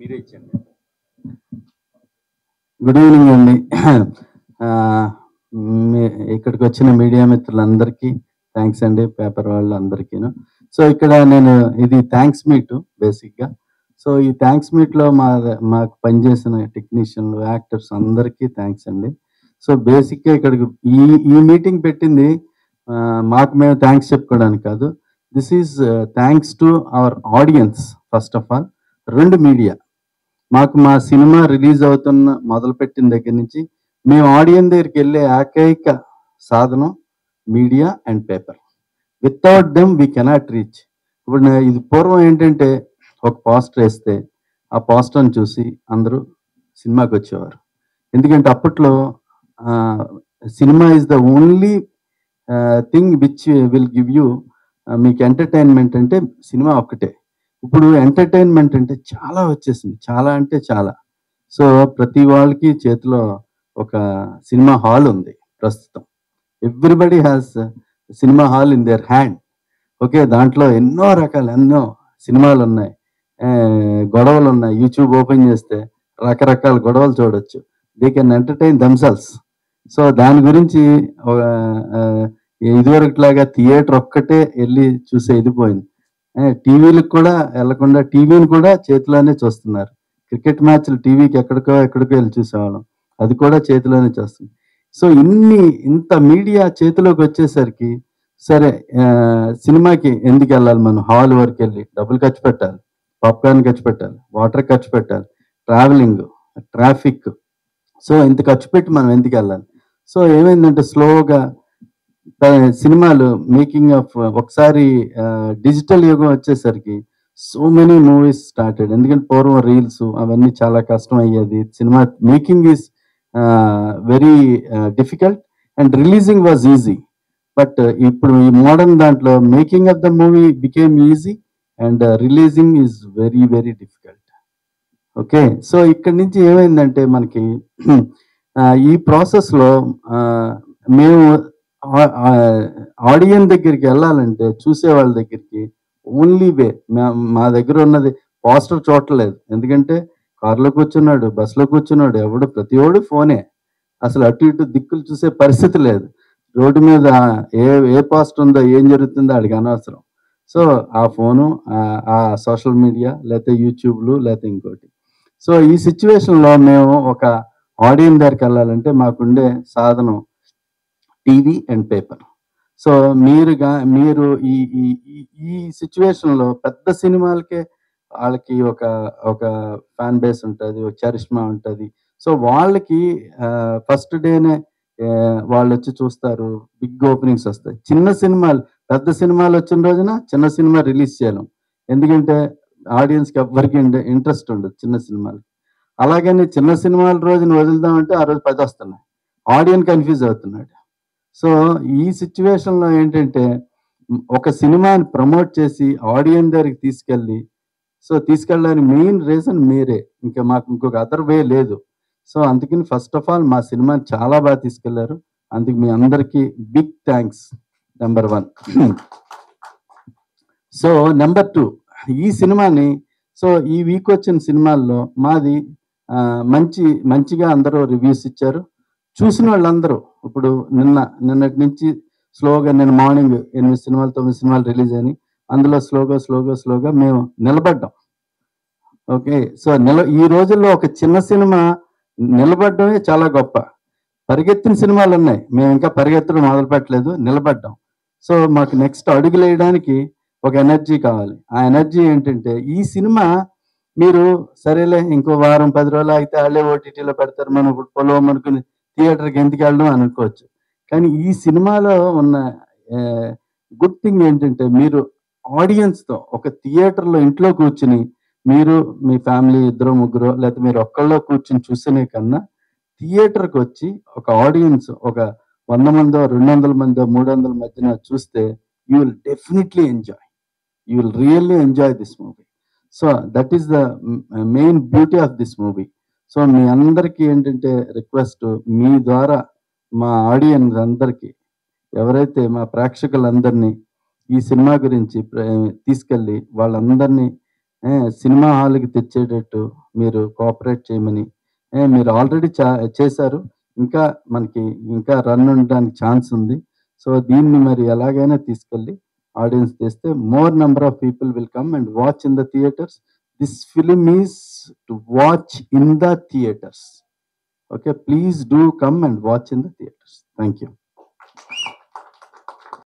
మీరే ఇచ్చండి. Good evening అండి. ఇక్కడికి వచ్చిన మీడియా మిత్రులందరికీ థ్యాంక్స్ అండి, పేపర్ వాళ్ళందరికీను. సో ఇక్కడ నేను ఇది థ్యాంక్స్ మీట్ బేసిక్గా. సో ఈ థ్యాంక్స్ మీట్లో మాకు పనిచేసిన టెక్నీషియన్లు, యాక్టర్స్ అందరికీ థ్యాంక్స్ అండి. సో బేసిక్గా ఇక్కడికి ఈ మీటింగ్ పెట్టింది మాకు మేము థ్యాంక్స్ చెప్పుకోవడానికి కాదు. This is thanks to our audience first of all. రెండు మీడియా మాకు మా సినిమా రిలీజ్ అవుతున్న మొదలుపెట్టిన దగ్గర నుంచి మేము ఆడియన్స్ దగ్గరికి వెళ్ళే ఏకైక సాధనం media and paper. Without them we cannot reach. ఇప్పుడు ఇది పూర్వం ఏంటంటే ఒక పోస్టర్ వేస్తే ఆ పోస్టర్ని చూసి అందరూ సినిమాకి వచ్చేవారు. ఎందుకంటే అప్పట్లో cinema is the only thing which will give you మీకు ఎంటర్టైన్మెంట్ అంటే సినిమా ఒక్కటే. ఇప్పుడు ఎంటర్టైన్మెంట్ అంటే చాలా వచ్చేసింది, చాలా అంటే చాలా. సో ప్రతి వాళ్ళకి చేతిలో ఒక సినిమా హాల్ ఉంది ప్రస్తుతం. Everybody has cinema hall in their hand. Okay, దాంట్లో ఎన్నో సినిమాలు ఉన్నాయి, గొడవలు ఉన్నాయి. యూట్యూబ్ ఓపెన్ చేస్తే రకరకాల గొడవలు చూడొచ్చు. They can entertain themselves. So దాని గురించి ఇదివరకులాగా థియేటర్ ఒక్కటే వెళ్ళి చూసే ఇది పోయింది. టీవీలకు కూడా వెళ్లకుండా టీవీని కూడా చేతిలోనే చూస్తున్నారు. క్రికెట్ మ్యాచ్లు టీవీకి ఎక్కడికో వెళ్ళి చూసేవాళ్ళం, అది కూడా చేతిలోనే చూస్తుంది. సో ఇంత మీడియా చేతిలోకి వచ్చేసరికి సరే సినిమాకి ఎందుకు వెళ్ళాలి, మనం హాల్ వరకు వెళ్ళి డబ్బులు ఖర్చు పెట్టాలి, పాప్కార్న్ ఖర్చు పెట్టాలి, వాటర్ ఖర్చు పెట్టాలి, ట్రావెలింగ్, ట్రాఫిక్. సో ఇంత ఖర్చు పెట్టి మనం ఎందుకు వెళ్ళాలి? సో ఏమైందంటే స్లోగా సినిమాలు మేకింగ్ ఆఫ్ ఒకసారి డిజిటల్ యుగం వచ్చేసరికి సో మెనీ మూవీస్ స్టార్టెడ్. ఎందుకంటే పూర్వం రీల్స్ అవన్నీ చాలా కష్టం అయ్యేది. Cinema making is very difficult and releasing was easy. But ఇప్పుడు ఈ మోడర్న్ దాంట్లో making of the movie became easy and releasing is very very difficult. Okay, so ఇక్కడి నుంచి ఏమైందంటే మనకి ఈ ప్రాసెస్లో మేము ఆడియన్స్ దగ్గరికి వెళ్ళాలంటే చూసే వాళ్ళ దగ్గరికి ఓన్లీ వే మా దగ్గర ఉన్నది పోస్టర్ చూడలేదు. ఎందుకంటే కారులో కూర్చున్నాడు, బస్సులో కూర్చున్నాడు, ప్రతి ఒడు ఫోనే. అసలు అటు ఇటు దిక్కులు చూసే పరిస్థితి లేదు. రోడ్డు మీద ఏ పోస్టర్ ఉందో ఏం జరుగుతుందో అడిగి అనవసరం. సో ఆ ఫోను, ఆ సోషల్ మీడియా, లేకపోతే యూట్యూబ్లు, లేకపోతే ఇంకోటి. సో ఈ సిచ్యువేషన్లో మేము ఒక ఆడియన్స్ దగ్గరికి వెళ్ళాలంటే మాకుండే సాధనం టీవీ అండ్ పేపర్. సో మీరు ఈ సిచ్యువేషన్లో పెద్ద సినిమాలకే వాళ్ళకి ఒక ఫ్యాన్ బేస్ ఉంటుంది, ఒక చరిష్మా ఉంటుంది. సో వాళ్ళకి ఫస్ట్ డేనే వాళ్ళు వచ్చి చూస్తారు, బిగ్ ఓపెనింగ్స్ వస్తాయి. పెద్ద సినిమాలు వచ్చిన రోజున చిన్న సినిమా రిలీజ్ చేయలేం, ఎందుకంటే ఆడియన్స్కి ఎవ్వరికి ఇంట్రెస్ట్ ఉండదు చిన్న సినిమాలు. అలాగని చిన్న సినిమాల రోజున వదులుదామంటే ఆ రోజు 10 వస్తున్నాయి, ఆడియన్స్ కన్ఫ్యూజ్ అవుతున్నాడు. సో ఈ సిచ్యువేషన్లో ఏంటంటే ఒక సినిమాని ప్రమోట్ చేసి ఆడియన్స్ దగ్గరికి తీసుకెళ్ళడానికి మెయిన్ రీజన్ మీరే, ఇంకా మాకు ఇంకొక అదర్ వే లేదు. సో అందుకని ఫస్ట్ ఆఫ్ ఆల్ మా సినిమాని చాలా బాగా తీసుకెళ్లారు, అందుకు మీ అందరికీ big thanks. Number 1. So number 2, ఈ సినిమాని ఈ వీక్ వచ్చిన సినిమాల్లో మాది మంచిగా అందరూ రివ్యూస్ ఇచ్చారు. చూసిన వాళ్ళందరూ ఇప్పుడు నిన్నటి నుంచి స్లోగా, నేను మార్నింగ్ 8 సినిమాలు 9 సినిమాలు రిలీజ్ అయినాయి. అందులో స్లోగా మేము నిలబడ్డాం. ఓకే, సో ఈ రోజుల్లో ఒక చిన్న సినిమా నిలబడ్డమే చాలా గొప్ప. పరిగెత్తిన సినిమాలు ఉన్నాయి, మేము ఇంకా పరిగెత్తడం మొదలు పెట్టలేదు, నిలబడ్డాం. సో మాకు నెక్స్ట్ అడుగులు వేయడానికి ఒక ఎనర్జీ కావాలి. ఆ ఎనర్జీ ఏంటంటే ఈ సినిమా మీరు సరేలే ఇంకో వారం 10 రోజులు అయితే వాళ్ళే ఓటీటీలో పెడతారు, మనం ఇప్పుడు పొలం అనుకుని థియేటర్కి ఎందుకు వెళ్ళడం అనుకోవచ్చు. కానీ ఈ సినిమాలో ఉన్న గుడ్ థింగ్ ఏంటంటే మీరు ఆడియన్స్తో ఒక థియేటర్లో ఇంట్లో కూర్చుని మీరు మీ ఫ్యామిలీ 2 3 లేకపోతే మీరు ఒక్కళ్ళో కూర్చుని చూసినే కన్నా థియేటర్కి వచ్చి ఒక ఆడియన్స్ ఒక 100 మందో 200 మందో 300 మధ్యన చూస్తే you will definitely enjoy, you will really enjoy this movie. So that is the main beauty of this movie. So మీ అందరికీ ఏంటంటే రిక్వెస్ట్, మీ ద్వారా మా ఆడియన్స్ అందరికీ, ఎవరైతే మా ప్రేక్షకులందరినీ ఈ సినిమా గురించి తీసుకెళ్ళి వాళ్ళందరినీ సినిమా హాల్కి తెచ్చేటట్టు మీరు కోఆపరేట్ చేయమని, మీరు ఆల్రెడీ చేశారు. ఇంకా మనకి ఇంకా రన్ ఉండడానికి ఛాన్స్ ఉంది. సో దీన్ని మరి ఎలాగైనా తీసుకెళ్ళి ఆడియన్స్ తెస్తే more number of people will come and watch in the theatres. This film is to watch in the theatres. Okay, please do come and watch in the theaters. Thank you.